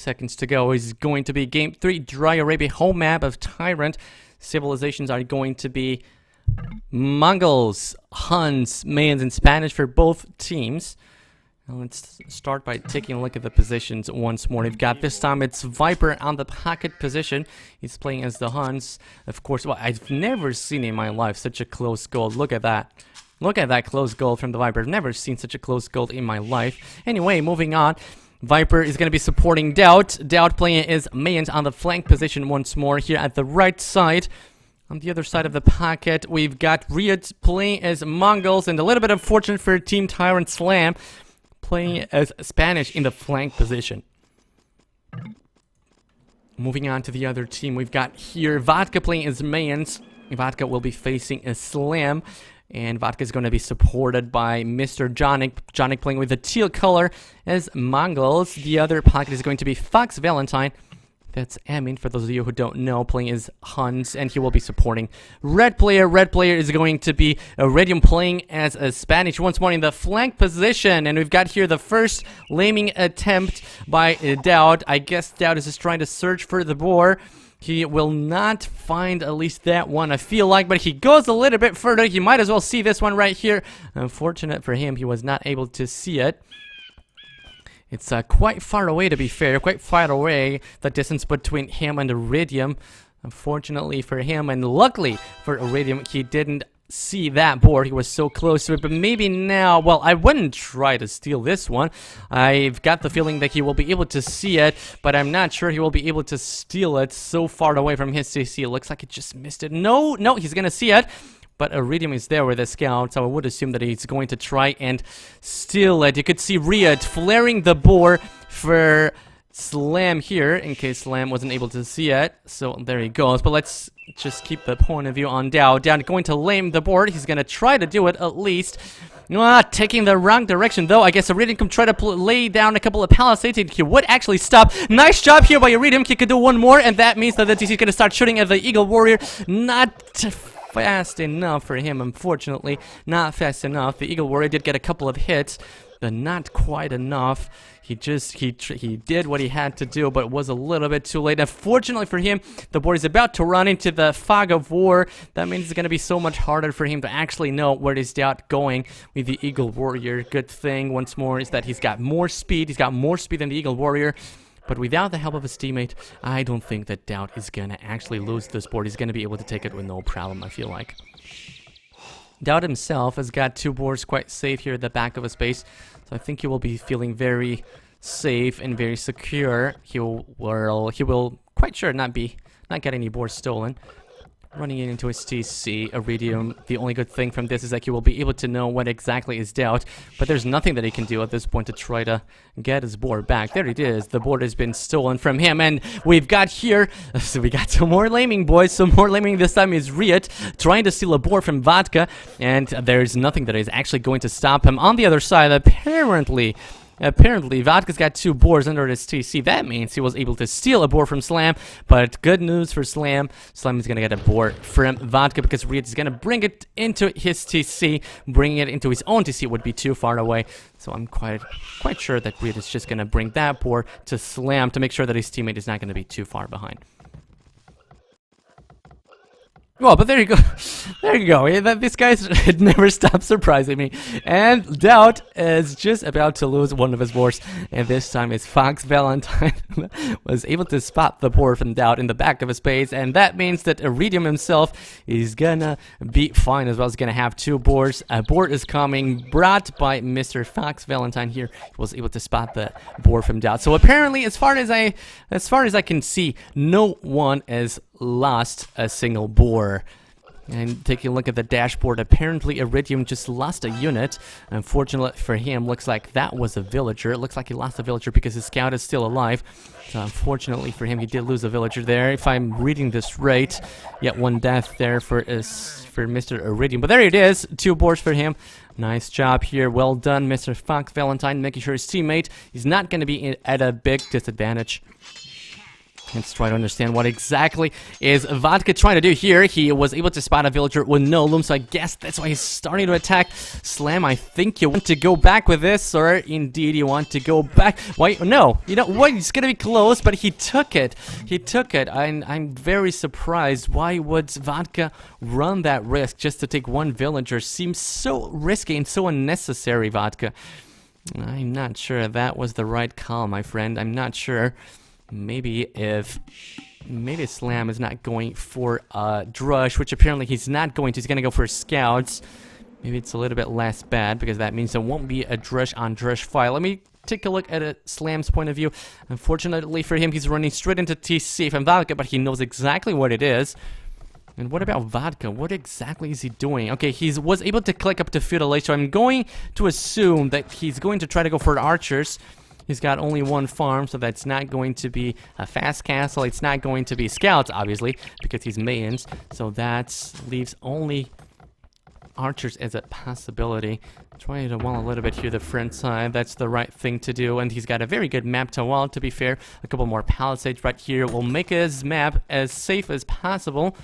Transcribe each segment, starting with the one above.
seconds to go is going to be Game 3, Dry Arabia, home map of TyRanT. Civilizations are going to be Mongols, Huns, Mayans, and Spanish for both teams. Now let's start by taking a look at the positions once more. We've got this time it's Viper on the pocket position. He's playing as the Huns. Of course, well, I've never seen in my life such a close goal. Look at that. Look at that close goal from the Viper. I've never seen such a close goal in my life. Anyway, moving on. Viper is going to be supporting TyRanT. TyRanT playing is Mayans on the flank position once more here at the right side. On the other side of the pocket, we've got Riyadh playing as Mongols, and a little bit unfortunate for Team TyRanT Slam playing as Spanish in the flank position. Moving on to the other team, we've got here Vodka playing as Mayans. Vodka will be facing a Slam, and Vodka is going to be supported by Mr. Jonik. Jonik playing with the teal color as Mongols. The other pocket is going to be Fox Valentine. That's Amin, for those of you who don't know, playing as Huns, and he will be supporting Red player. Red player is going to be Iridium playing as a Spanish once more in the flank position. And we've got here the first laming attempt by TyRanT. I guess TyRanT is just trying to search for the boar. He will not find at least that one, I feel like, but he goes a little bit further. He might as well see this one right here. Unfortunate for him, he was not able to see it. It's quite far away, to be fair, quite far away, the distance between him and Iridium. Unfortunately for him, and luckily for Iridium, he didn't see that board. He was so close to it, but maybe now, well, I wouldn't try to steal this one. I've got the feeling that he will be able to see it, but I'm not sure he will be able to steal it so far away from his CC. It looks like he just missed it. No, he's gonna see it. But Iridium is there with a scout, so I would assume that he's going to try and steal it. You could see Riyadh flaring the boar for Slam here, in case Slam wasn't able to see it. So there he goes. But let's just keep the point of view on TyRanT. TyRanT going to lame the board. He's going to try to do it at least. Taking the wrong direction, though. I guess Iridium can try to lay down a couple of palisades. He would actually stop. Nice job here by Iridium. He could do one more, and that means that he's going to start shooting at the Eagle Warrior. Not fast enough for him, unfortunately. Not fast enough. The Eagle Warrior did get a couple of hits, but not quite enough. He did what he had to do, but it was a little bit too late. Unfortunately for him, the board is about to run into the fog of war. That means it's going to be so much harder for him to actually know where he's going with the Eagle Warrior. Good thing, once more, is that he's got more speed. He's got more speed than the Eagle Warrior. But without the help of his teammate, I don't think that TyRanT is going to actually lose this board. He's going to be able to take it with no problem, I feel like. TyRanT himself has got two boards quite safe here at the back of his base. So I think he will be feeling very safe and very secure. He will quite sure not get any boards stolen. Running it into his TC, Iridium. The only good thing from this is that he will be able to know what exactly is TyRanT, but there's nothing that he can do at this point to try to get his board back. There it is. The board has been stolen from him, and we've got here, so we got some more laming, boys. Some more laming. This time is Riyadh trying to steal a board from Vodka, and there's nothing that is actually going to stop him. On the other side, Apparently, Vodka's got two boards under his TC. That means he was able to steal a board from Slam, but good news for Slam. Slam is going to get a board from Vodka because Riyadh is going to bring it into his TC. Bringing it into his own TC would be too far away. So I'm quite sure that Riyadh is just going to bring that board to Slam to make sure that his teammate is not going to be too far behind. Well, but there you go. There you go. This guy's never stops surprising me. And TyRanT is just about to lose one of his boards. And this time it's Fox Valentine was able to spot the board from TyRanT in the back of his base. And that means that Iridium himself is gonna be fine as well. He's gonna have two boards. A board is coming, brought by Mr. Fox Valentine here. He was able to spot the board from TyRanT. So apparently, as far as I can see, no one is lost a single boar. And taking a look at the dashboard, apparently Iridium just lost a unit. Unfortunately for him, looks like that was a villager. It looks like he lost a villager because his scout is still alive. So unfortunately for him, he did lose a villager there. If I'm reading this right, yet one death there for Mr. Iridium. But there it is, two boards for him. Nice job here. Well done, Mr. Fox Valentine, making sure his teammate is not going to be at a big disadvantage. Let's try to understand what exactly is Vodka trying to do here. He was able to spot a villager with no loom, so I guess that's why he's starting to attack. Slam, I think you want to go back with this, or indeed you want to go back. Why? No, you know what? It's gonna be close, but he took it. He took it. I'm very surprised. Why would Vodka run that risk just to take one villager? Seems so risky and so unnecessary, Vodka. I'm not sure that was the right call, my friend. I'm not sure. Maybe Slam is not going for Drush, which apparently he's not going to. He's going to go for Scouts. Maybe it's a little bit less bad, because that means there won't be a Drush on Drush fight. Let me take a look at Slam's point of view. Unfortunately for him, he's running straight into TC from Vodka, but he knows exactly what it is. And what about Vodka? What exactly is he doing? Okay, he was able to click up to Feudal, so I'm going to assume that he's going to try to go for Archers. He's got only one farm, so that's not going to be a fast castle. It's not going to be Scouts, obviously, because he's Mayans. So that leaves only Archers as a possibility. Trying to wall a little bit here the front side. That's the right thing to do. And he's got a very good map to wall, to be fair. A couple more palisades right here will make his map as safe as possible.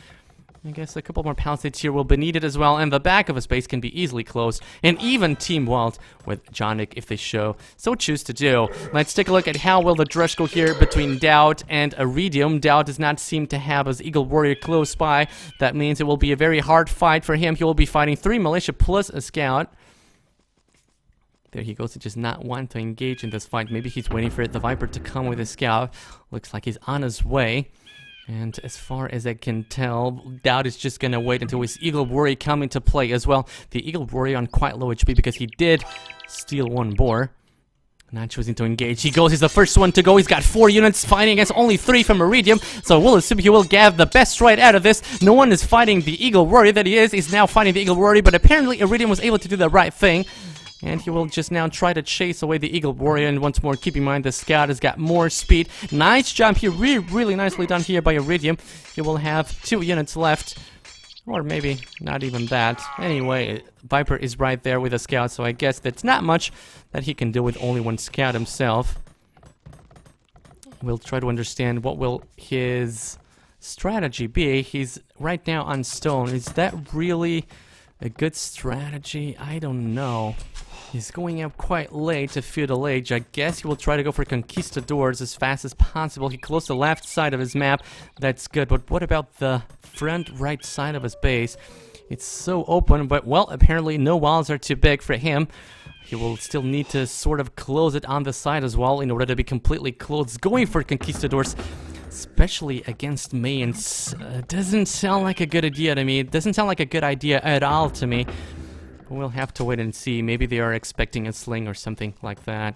I guess a couple more palisades here will be needed as well, and the back of his base can be easily closed, and even team walled with Jonik if they so choose to do. Let's take a look at how will the Drush go here between Doubt and Iridium. Doubt does not seem to have his Eagle Warrior close by. That means it will be a very hard fight for him. He will be fighting 3 militia plus a scout. There he goes. He does not want to engage in this fight. Maybe he's waiting for the Viper to come with a scout. Looks like he's on his way. And as far as I can tell, Doubt is just going to wait until his Eagle Warrior come into play as well. The Eagle Warrior on quite low HP because he did steal 1 boar. Not choosing to engage. He goes, he's the first one to go. He's got 4 units fighting against only 3 from Iridium. So we'll assume he will get the best right out of this. No one is fighting the Eagle Warrior that he is. He's now fighting the Eagle Warrior, but apparently Iridium was able to do the right thing. And he will just now try to chase away the Eagle Warrior. And once more, keep in mind the Scout has got more speed. Nice jump here. Really nicely done here by Iridium. He will have 2 units left. Or maybe not even that. Anyway, Viper is right there with a Scout. So I guess that's not much that he can do with only 1 Scout himself. We'll try to understand what will his strategy be. He's right now on stone. Is that really a good strategy? I don't know. He's going up quite late to Feudal Age. I guess he will try to go for Conquistadors as fast as possible. He closed the left side of his map. That's good. But what about the front right side of his base? It's so open, but well, apparently no walls are too big for him. He will still need to sort of close it on the side as well in order to be completely closed. Going for Conquistadors, especially against Mayans, doesn't sound like a good idea to me. It doesn't sound like a good idea at all to me. We'll have to wait and see. Maybe they are expecting a sling or something like that.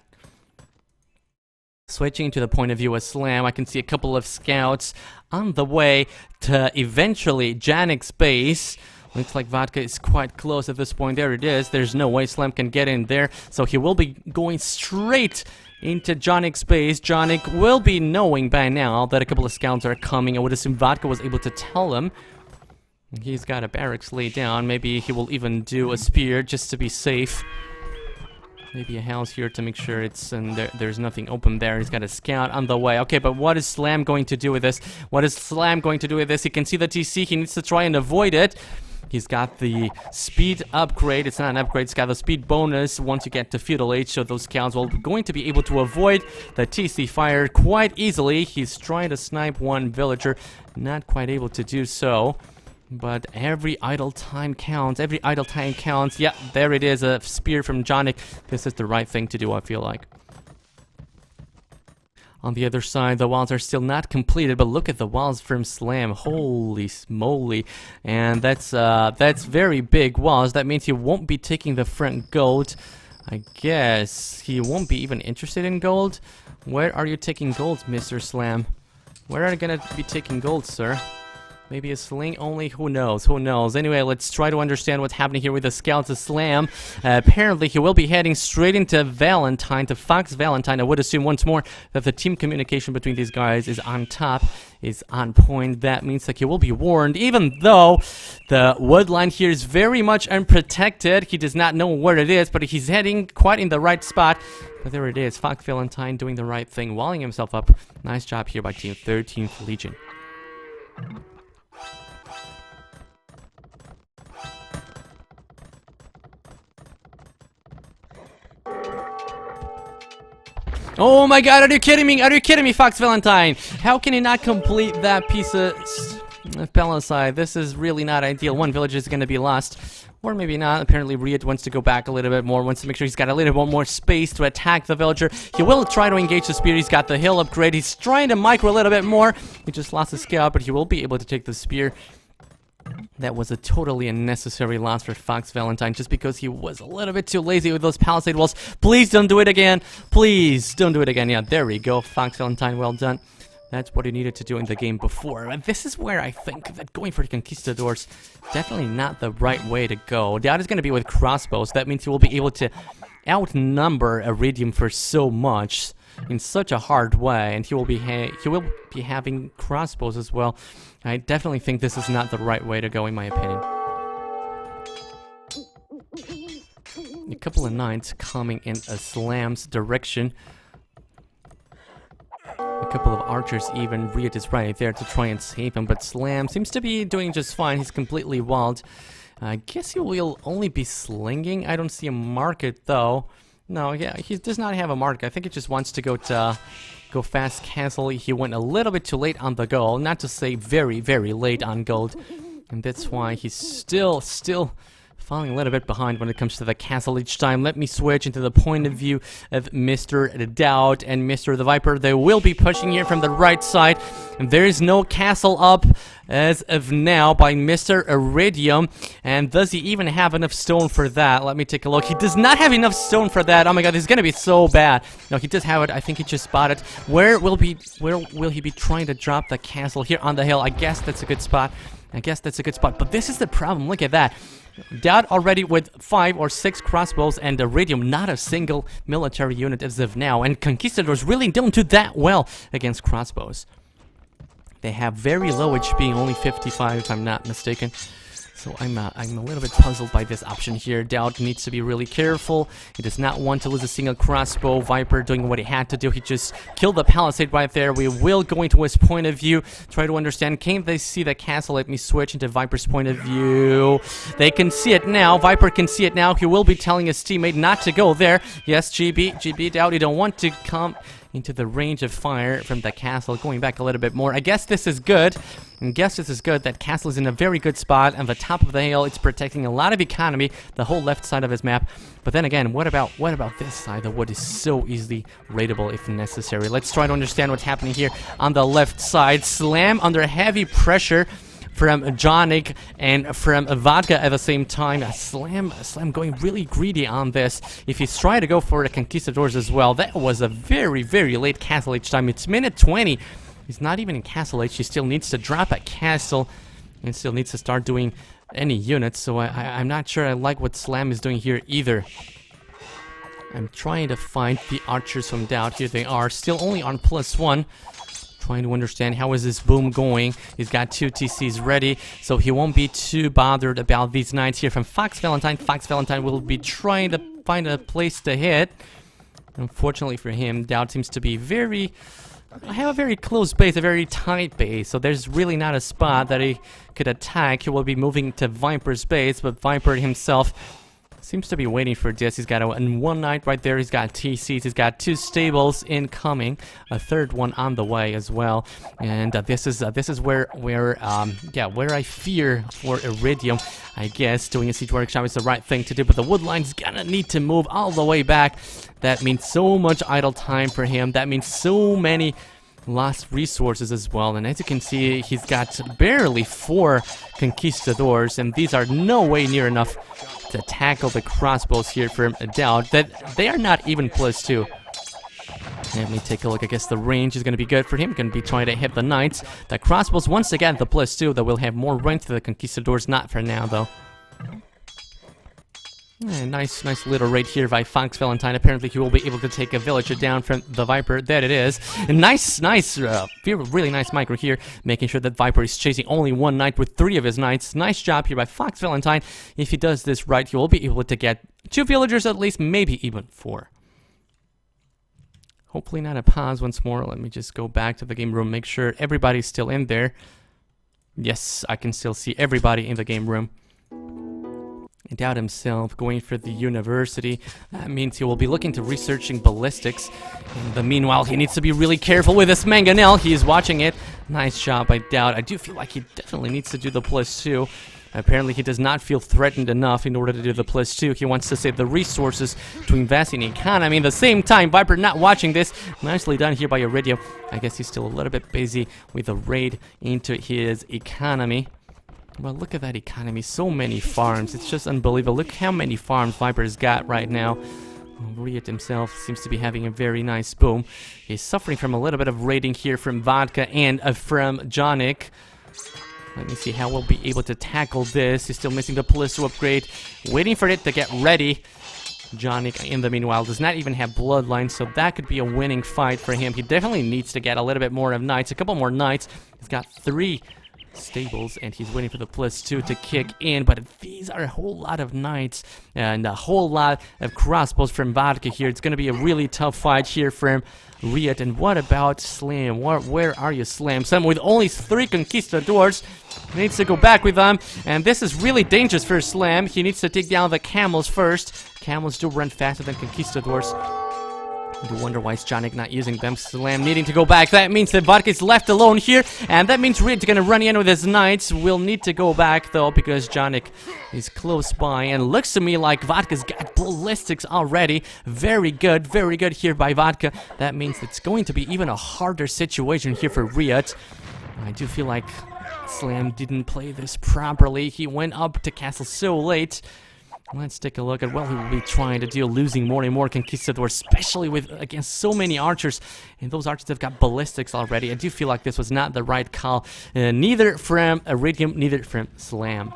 Switching to the point of view of Slam, I can see a couple of scouts on the way to eventually Janik's base. Looks like Vodka is quite close at this point. There it is. There's no way Slam can get in there. So he will be going straight into Janik's base. Janik will be knowing by now that a couple of scouts are coming. I would assume Vodka was able to tell him. He's got a barracks laid down. Maybe he will even do a spear just to be safe. Maybe a house here to make sure it's and there's nothing open there. He's got a scout on the way. Okay, but what is Slam going to do with this? What is Slam going to do with this? He can see the TC. He needs to try and avoid it. He's got the speed upgrade. It's not an upgrade. It's got the speed bonus once you get to Feudal Age. So those scouts will going to be able to avoid the TC fire quite easily. He's trying to snipe 1 villager. Not quite able to do so. But every idle time counts. Every idle time counts. Yeah, there it is. A spear from Jonik. This is the right thing to do, I feel like. On the other side, the walls are still not completed, but look at the walls from Slam. Holy moly. And that's very big walls. That means he won't be taking the front gold. I guess he won't be even interested in gold. Where are you taking gold, Mr. Slam? Where are you gonna be taking gold, sir? Maybe a sling only, who knows, who knows. Anyway, let's try to understand what's happening here with the scouts. The slam, apparently he will be heading straight into Valentine, to Fox Valentine. I would assume once more that the team communication between these guys is on top, is on point. That means that he will be warned, even though the woodline here is very much unprotected. He does not know where it is, but he's heading quite in the right spot. But there it is, Fox Valentine doing the right thing, walling himself up. Nice job here by Team 13th Legion. Oh my god, are you kidding me? Are you kidding me, Fox Valentine? How can he not complete that piece of Palisade? This is really not ideal. One village is going to be lost. Or maybe not. Apparently, Riot wants to go back a little bit more, wants to make sure he's got a little bit more space to attack the villager. He will try to engage the spear. He's got the hill upgrade. He's trying to micro a little bit more. He just lost the scout, but he will be able to take the spear. That was a totally unnecessary loss for Fox Valentine, just because he was a little bit too lazy with those palisade walls. Please don't do it again. Please don't do it again. Yeah, there we go. Fox Valentine, well done. That's what he needed to do in the game before. And this is where I think that going for the Conquistadors, definitely not the right way to go. That is going to be with crossbows. That means he will be able to outnumber Iridium for so much, in such a hard way, and he will be having crossbows as well. I definitely think this is not the right way to go, in my opinion. A couple of knights coming in a Slam's direction. A couple of archers even. Riot is right there to try and save him, but Slam seems to be doing just fine. He's completely walled. I guess he will only be slinging. I don't see a market though. No, yeah, he does not have a mark. I think he just wants to go fast castle. He went a little bit too late on the goal, not to say very, very late on gold. And that's why he's still falling a little bit behind when it comes to the castle each time. Let me switch into the point of view of Mr. Doubt and Mr. the Viper. They will be pushing here from the right side. And there is no castle up as of now by Mr. Iridium. And does he even have enough stone for that? Let me take a look. He does not have enough stone for that. Oh my god, this is gonna be so bad. No, he does have it. I think he just spotted. Where will he be trying to drop the castle? Here on the hill. I guess that's a good spot. But this is the problem. Look at that. Doubt already with 5 or 6 crossbows, and Iridium not a single military unit as of now. And Conquistadors really don't do that well against crossbows. They have very low HP, only 55 if I'm not mistaken. So I'm a little bit puzzled by this option here. Doubt needs to be really careful. He does not want to lose a single crossbow. Viper doing what he had to do. He just killed the palisade right there. We will go into his point of view. Try to understand. Can't they see the castle? Let me switch into Viper's point of view. They can see it now. Viper can see it now. He will be telling his teammate not to go there. Yes, GB, Doubt, you don't want to come into the range of fire from the castle. Going back a little bit more. I guess this is good. That castle is in a very good spot on the top of the hill. It's protecting a lot of economy, the whole left side of his map. But then again, what about this side? The wood is so easily raidable if necessary. Let's try to understand what's happening here on the left side. Slam under heavy pressure from Jonik and from Vodka at the same time. Slam going really greedy on this. If he's trying to go for the Conquistadors as well, that was a very, very late castle each time. It's minute 20. He's not even in castle age. He still needs to drop a castle and still needs to start doing any units. So I'm not sure I like what Slam is doing here either. I'm trying to find the archers from Doubt. Here they are, still only on +1. Trying to understand how is this boom going. He's got 2 TCs ready, so he won't be too bothered about these knights here from Fox Valentine. Fox Valentine will be trying to find a place to hit. Unfortunately for him, Doubt seems to be have a very close base, a very tight base, so there's really not a spot that he could attack. He will be moving to Viper's base, but Viper himself seems to be waiting for this. He's got one knight right there. He's got TCs. He's got 2 stables incoming. A third one on the way as well. And this is where I fear for Iridium. I guess doing a siege workshop is the right thing to do, but the woodline's gonna need to move all the way back. That means so much idle time for him. That means so many lost resources as well. And as you can see, he's got barely 4 Conquistadors, and these are no way near enough to tackle the crossbows here from Doubt. That they are not even +2. Let me take a look. I guess the range is going to be good for him. Going to be trying to hit the knights. The crossbows once again the +2 that will have more range to the conquistadors. Not for now though. Nice little raid here by Fox Valentine. Apparently he will be able to take a villager down from the Viper. There it is. And nice, really nice micro here, making sure that Viper is chasing only one knight with 3 of his knights. Nice job here by Fox Valentine. If he does this right, he will be able to get 2 villagers at least, maybe even 4. Hopefully not a pause once more. Let me just go back to the game room, make sure everybody's still in there. Yes, I can still see everybody in the game room. Doubt himself going for the university. That means he will be looking to researching ballistics. In the meanwhile, he needs to be really careful with his mangonel. He is watching it. Nice job by Doubt. I do feel like he definitely needs to do the +2. Apparently he does not feel threatened enough in order to do the +2. He wants to save the resources to invest in economy. At the same time, Viper not watching this. Nicely done here by Iridio. I guess he's still a little bit busy with a raid into his economy. Well, look at that economy. So many farms. It's just unbelievable. Look how many farms Viper's got right now. Riot himself seems to be having a very nice boom. He's suffering from a little bit of raiding here from Vodka and from Jonic. Let me see how we'll be able to tackle this. He's still missing the +2 upgrade. Waiting for it to get ready. Jonic, in the meanwhile, does not even have bloodline, so that could be a winning fight for him. He definitely needs to get a little bit more of knights. A couple more knights. He's got 3 stables and he's waiting for the +2 to kick in, but these are a whole lot of knights and a whole lot of crossbows from Vodka here. It's going to be a really tough fight here from Riot. And what about Slam? Where are you, Slam? Slam with only 3 conquistadors needs to go back with them, and this is really dangerous for Slam. He needs to take down the camels first. Camels do run faster than conquistadors. I do wonder why is Jonic not using them. Slam needing to go back. That means that Vodka is left alone here, and that means Riot's gonna run in with his knights. We'll need to go back though because Jonic is close by, and looks to me like Vodka's got ballistics already. Very good here by Vodka. That means it's going to be even a harder situation here for Riot. I do feel like Slam didn't play this properly. He went up to castle so late. Let's take a look at what he will be trying to do, losing more and more conquistadors, especially against so many archers. And those archers have got ballistics already. I do feel like this was not the right call, neither from Iridium, neither from Slam.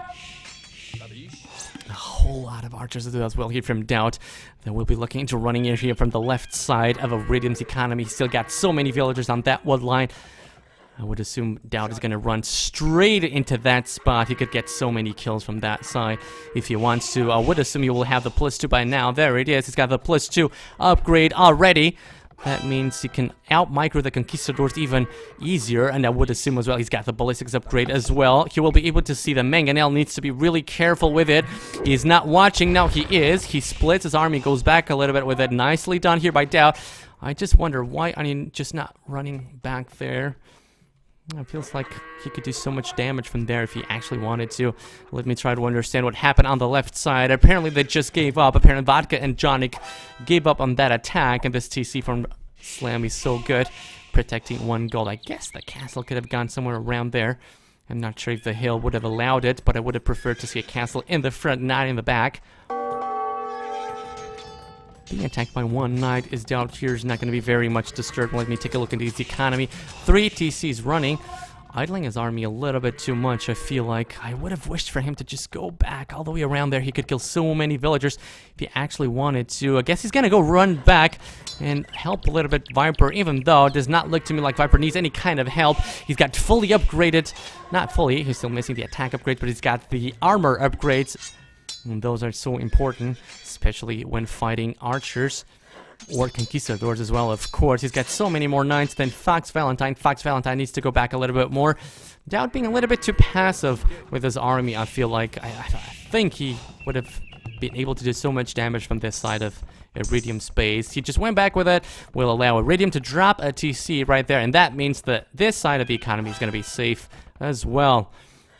A whole lot of archers as well here from Doubt. Then we'll be looking into running in here from the left side of Iridium's economy. He's still got so many villagers on that wood line. I would assume Doubt is going to run straight into that spot. He could get so many kills from that side if he wants to. I would assume he will have the +2 by now. There it is. He's got the +2 upgrade already. That means he can out-micro the conquistadors even easier. And I would assume as well he's got the ballistics upgrade as well. He will be able to see the mangonel. Needs to be really careful with it. He's not watching. Now he is. He splits his army, goes back a little bit with it. Nicely done here by Doubt. I just wonder why, just not running back there. It feels like he could do so much damage from there if he actually wanted to. Let me try to understand what happened on the left side. Apparently they just gave up. Apparently Vodka and Jonic gave up on that attack, and this TC from Slam is so good, protecting 1 gold. I guess the castle could have gone somewhere around there. I'm not sure if the hill would have allowed it, but I would have preferred to see a castle in the front, not in the back. Being attacked by 1 knight is Doubt here is not going to be very much disturbed. Let me take a look into his economy. 3 TCs running. Idling his army a little bit too much, I feel like. I would have wished for him to just go back all the way around there. He could kill so many villagers if he actually wanted to. I guess he's going to go run back and help a little bit Viper, even though it does not look to me like Viper needs any kind of help. He's got fully upgraded. Not fully. He's still missing the attack upgrade, but he's got the armor upgrades. And those are so important, especially when fighting archers or conquistadors as well, of course. He's got so many more knights than Fox Valentine. Fox Valentine needs to go back a little bit more. Doubt being a little bit too passive with his army, I feel like. I think he would have been able to do so much damage from this side of Iridium space. He just went back with it. Will allow Iridium to drop a TC right there, and that means that this side of the economy is going to be safe as well.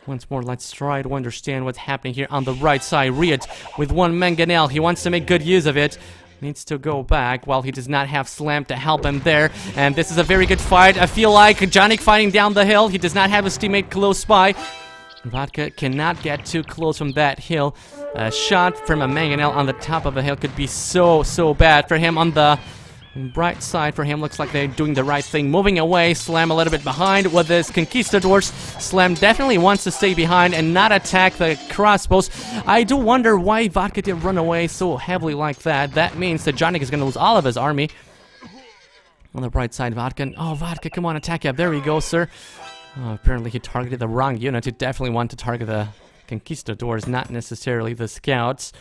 Once more, let's try to understand what's happening here on the right side. Riot with 1 mangonel. He wants to make good use of it. Needs to go back while he does not have Slam to help him there. And this is a very good fight. I feel like Jonic fighting down the hill. He does not have his teammate close by. Vodka cannot get too close from that hill. A shot from a mangonel on the top of a hill could be so bad for him on the Bright side for him, looks like they're doing the right thing. Moving away, Slam a little bit behind with this Conquistadors. Slam definitely wants to stay behind and not attack the crossbows. I do wonder why Vodka did run away so heavily like that. That means that Jonik is going to lose all of his army. On the bright side, Vodka. Oh, Vodka, come on, attack. Yeah, there we go, sir. Oh, apparently he targeted the wrong unit. He definitely want to target the Conquistadors, not necessarily the scouts.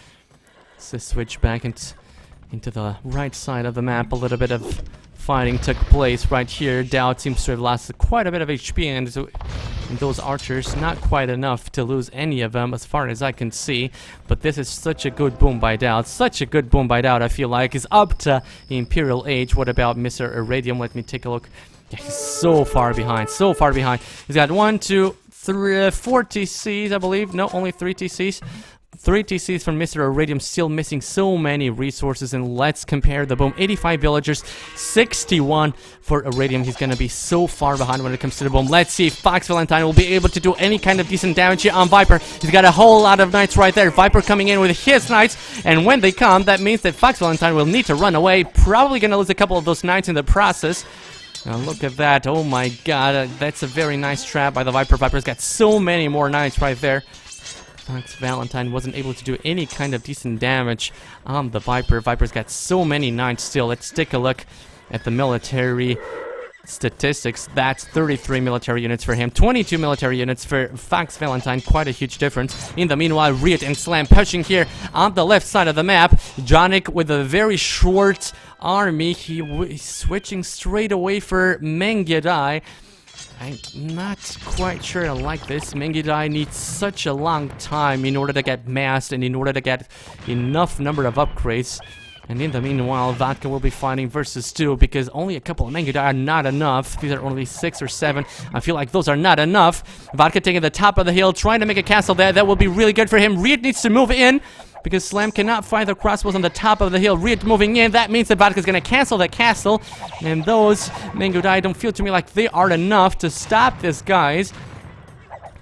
Let's switch back into the right side of the map. A little bit of fighting took place right here. Dowd seems to have lost quite a bit of HP, and those archers, not quite enough to lose any of them as far as I can see. But this is such a good boom by Dowd. Such a good boom by Dowd, I feel like. He's up to Imperial Age. What about Mr. Iridium? Let me take a look. Yeah, he's so far behind, so far behind. He's got 4 TCs, I believe. No, only 3 TCs. 3 TCs from Mr. Iridium, still missing so many resources, and let's compare the boom. 85 villagers, 61 for Iridium. He's gonna be so far behind when it comes to the boom. Let's see if Fox Valentine will be able to do any kind of decent damage here on Viper. He's got a whole lot of knights right there. Viper coming in with his knights, and when they come, that means that Fox Valentine will need to run away. Probably gonna lose a couple of those knights in the process. Now look at that. Oh my god, that's a very nice trap by the Viper. Viper's got so many more knights right there. Fox Valentine wasn't able to do any kind of decent damage on the Viper. Viper's got so many knights still. Let's take a look at the military statistics. That's 33 military units for him, 22 military units for Fox Valentine. Quite a huge difference. In the meanwhile, Riot and Slam pushing here on the left side of the map. Jonik with a very short army. He's switching straight away for Mengyadai. I'm not quite sure I like this. Mengyadai needs such a long time in order to get massed and in order to get enough number of upgrades. And in the meanwhile, Vodka will be fighting versus 2 because only a couple of Mengyadai are not enough. These are only 6 or 7. I feel like those are not enough. Vodka taking the top of the hill, trying to make a castle there. That will be really good for him. Riot needs to move in because Slam cannot find the crossbows on the top of the hill. Riot moving in, that means that Vodka's gonna cancel the castle. And those Mengyadai don't feel to me like they are enough to stop this, guys.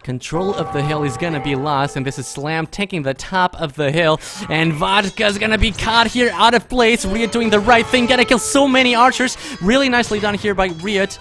Control of the hill is gonna be lost, and this is Slam taking the top of the hill, and Vodka's gonna be caught here out of place. Riot doing the right thing, gotta kill so many archers. Really nicely done here by Riot.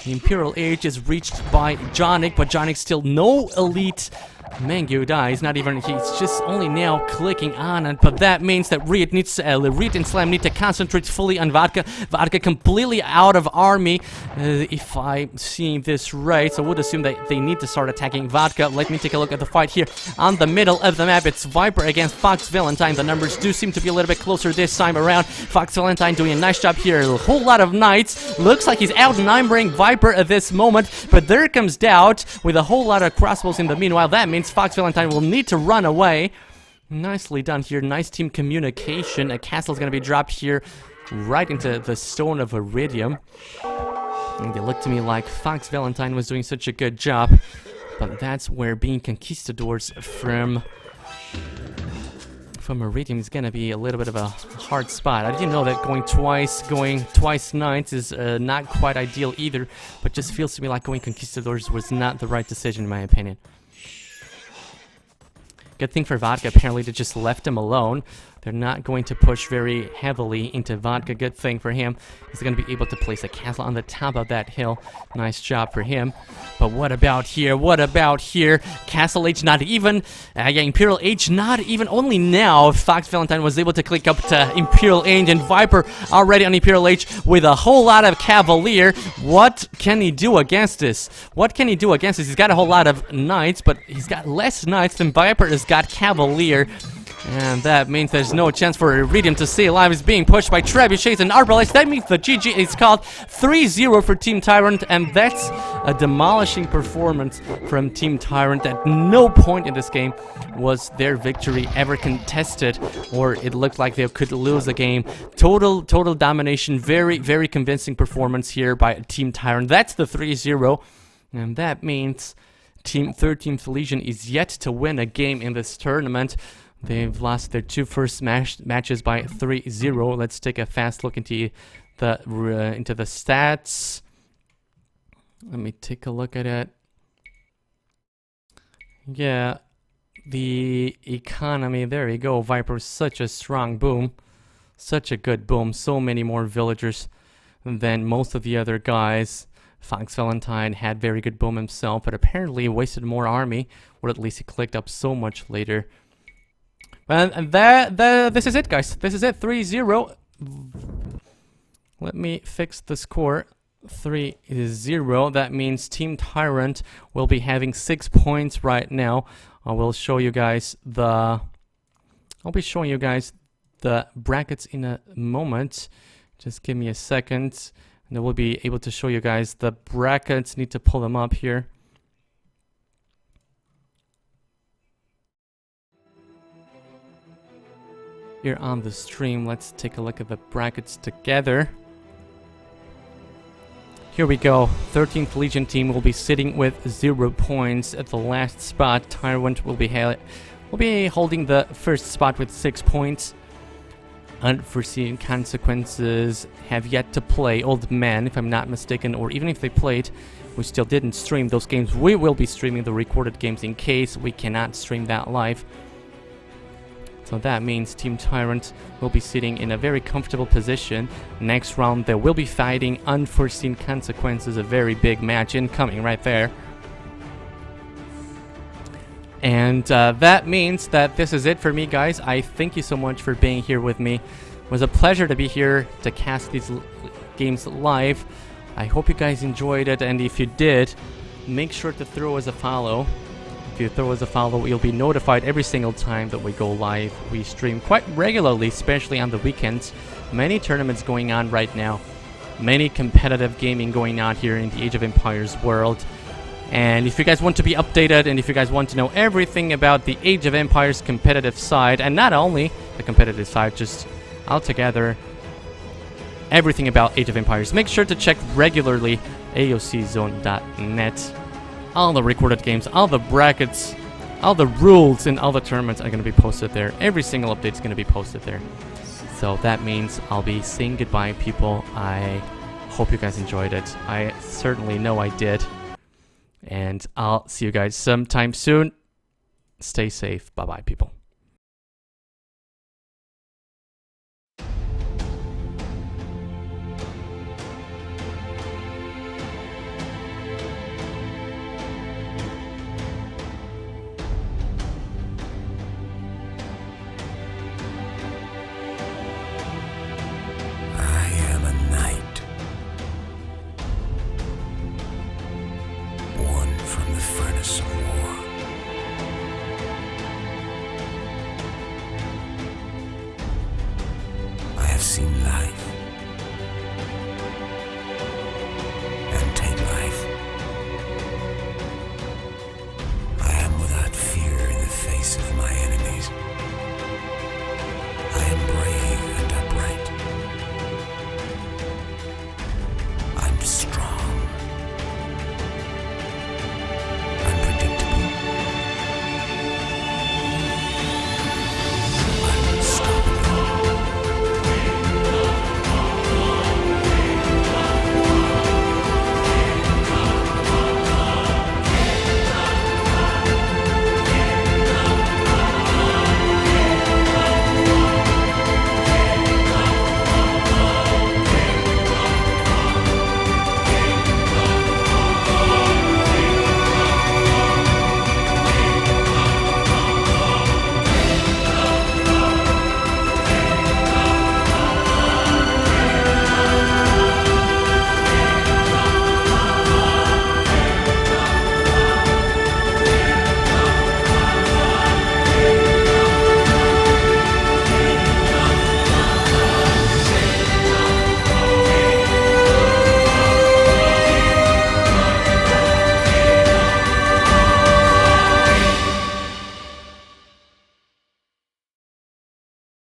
The Imperial Age is reached by Jonik, but Jonik's still no elite Mengyadai. He's not even, he's just only now clicking on it, but that means that Riot needs to, Riot and Slam need to concentrate fully on Vodka. Vodka completely out of army, if I'm seeing this right, so I would assume that they need to start attacking Vodka. Let me take a look at the fight here on the middle of the map. It's Viper against Fox Valentine. The numbers do seem to be a little bit closer this time around. Fox Valentine doing a nice job here. A whole lot of knights. Looks like he's outnumbering Viper at this moment, but there comes Dowd with a whole lot of crossbows in the meanwhile. That means Fox Valentine will need to run away. Nicely done here. Nice team communication. A castle is going to be dropped here right into the stone of Iridium. And they look to me like Fox Valentine was doing such a good job. But that's where being conquistadors from Iridium is going to be a little bit of a hard spot. I didn't know that going twice knights is not quite ideal either. But just feels to me like going conquistadors was not the right decision in my opinion. Good thing for Vodka, apparently they just left him alone. They're not going to push very heavily into Vodka. Good thing for him. He's going to be able to place a castle on the top of that hill. Nice job for him. But what about here? What about here? Castle Age not even. Yeah, Imperial Age not even. Only now Fox Valentine was able to click up to Imperial Age, and Viper already on Imperial Age with a whole lot of Cavalier. What can he do against this? What can he do against this? He's got a whole lot of Knights, but he's got less Knights than Viper has got Cavalier. And that means there's no chance for Iridium to stay alive. He's being pushed by Trebuchets and Arbalests. That means the GG is called 3-0 for Team TyRanT, and that's a demolishing performance from Team TyRanT. At no point in this game was their victory ever contested, or it looked like they could lose the game. Total domination. Very, very convincing performance here by Team TyRanT. That's the 3-0, and that means Team 13th Legion is yet to win a game in this tournament. They've lost their 2 first matches by 3-0. Let's take a fast look into the stats. Let me take a look at it. Yeah, the economy. There you go. Viper, such a strong boom. Such a good boom. So many more villagers than most of the other guys. Fox Valentine had very good boom himself, but apparently wasted more army, or at least he clicked up so much later. And this is it, guys. This is it. 3-0. Let me fix the score. 3-0. That means Team TyRanT will be having 6 points right now. I will show you guys the... I'll be showing you guys the brackets in a moment. Just give me a second. And I will be able to show you guys the brackets. Need to pull them up here. Here on the stream, let's take a look at the brackets together. Here we go. 13th Legion team will be sitting with 0 points at the last spot. TyRanT will be holding the first spot with 6 points. Unforeseen Consequences have yet to play. Old Man, if I'm not mistaken, or even if they played, we still didn't stream those games. We will be streaming the recorded games in case we cannot stream that live. So that means Team TyRanT will be sitting in a very comfortable position. Next round, they will be fighting Unforeseen Consequences, a very big match incoming right there. And that means that this is it for me, guys. I thank you so much for being here with me. It was a pleasure to be here to cast these games live. I hope you guys enjoyed it, and if you did, make sure to throw us a follow. If you throw us a follow, you'll be notified every single time that we go live. We stream quite regularly, especially on the weekends. Many tournaments going on right now. Many competitive gaming going on here in the Age of Empires world. And if you guys want to be updated, and if you guys want to know everything about the Age of Empires competitive side, and not only the competitive side, just altogether everything about Age of Empires, make sure to check regularly aoczone.net. All the recorded games, all the brackets, all the rules, and all the tournaments are going to be posted there. Every single update is going to be posted there. So that means I'll be saying goodbye, people. I hope you guys enjoyed it. I certainly know I did. And I'll see you guys sometime soon. Stay safe. Bye-bye, people. I am a knight, born from the furnace of war.